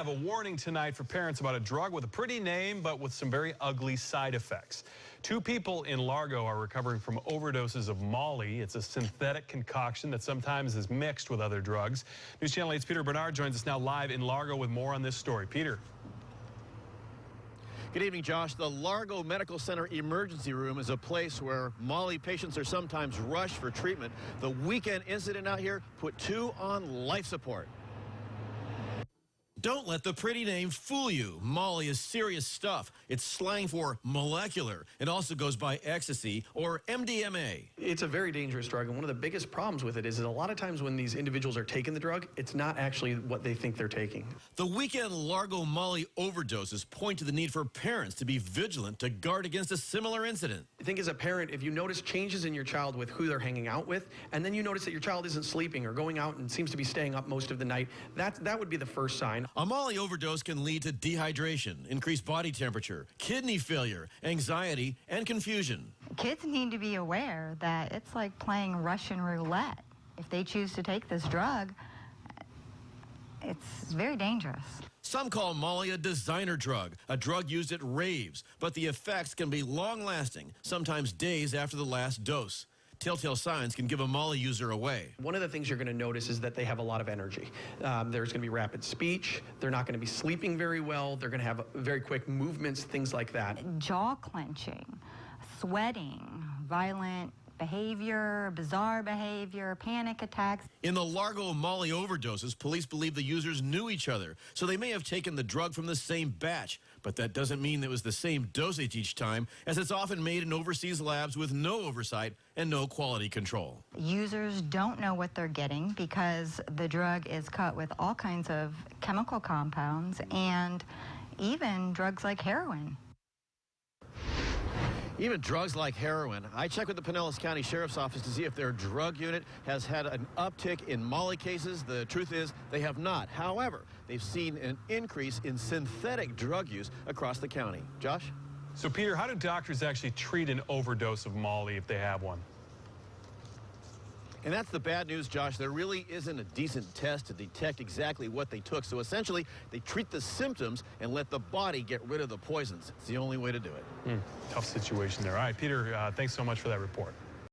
have a warning tonight for parents about a drug with a pretty name, but with some very ugly side effects. 2 people in Largo are recovering from overdoses of Molly. It's a synthetic concoction that sometimes is mixed with other drugs. News Channel 8's Peter Bernard joins us now live in Largo with more on this story. Peter. Good evening, Josh. The Largo Medical Center emergency room is a place where Molly patients are sometimes rushed for treatment. The weekend incident out here put 2 on life support. Don't let the pretty name fool you. Molly is serious stuff. It's slang for molecular. It also goes by ecstasy or MDMA. It's a very dangerous drug, and one of the biggest problems with it is that a lot of times when these individuals are taking the drug, it's not actually what they think they're taking. The weekend Largo Molly overdoses point to the need for parents to be vigilant to guard against a similar incident. I think as a parent, if you notice changes in your child with who they're hanging out with, and then you notice that your child isn't sleeping or going out and seems to be staying up most of the night, that would be the first sign. A Molly overdose can lead to dehydration, increased body temperature, kidney failure, anxiety, and confusion. Kids need to be aware that it's like playing Russian roulette. If they choose to take this drug, it's very dangerous. Some call Molly a designer drug, a drug used at raves, but the effects can be long-lasting, sometimes days after the last dose. Telltale signs can give a Molly user away. One of the things you're going to notice is that they have a lot of energy. There's going to be rapid speech. They're not going to be sleeping very well. They're going to have very quick movements, things like that. Jaw clenching, sweating, violent behavior, bizarre behavior, panic attacks. In the Largo Molly overdoses, police believe the users knew each other, so they may have taken the drug from the same batch. But that doesn't mean it was the same dosage each time, as it's often made in overseas labs with no oversight and no quality control. Users don't know what they're getting because the drug is cut with all kinds of chemical compounds and even drugs like heroin. Even drugs like heroin. I checked with the Pinellas County Sheriff's Office to see if their drug unit has had an uptick in Molly cases. The truth is they have not. However, they've seen an increase in synthetic drug use across the county. Josh? So, Peter, how do doctors actually treat an overdose of Molly if they have one? And that's the bad news, Josh. There really isn't a decent test to detect exactly what they took. So essentially, they treat the symptoms and let the body get rid of the poisons. It's the only way to do it. Tough situation there. All right, Peter, thanks so much for that report.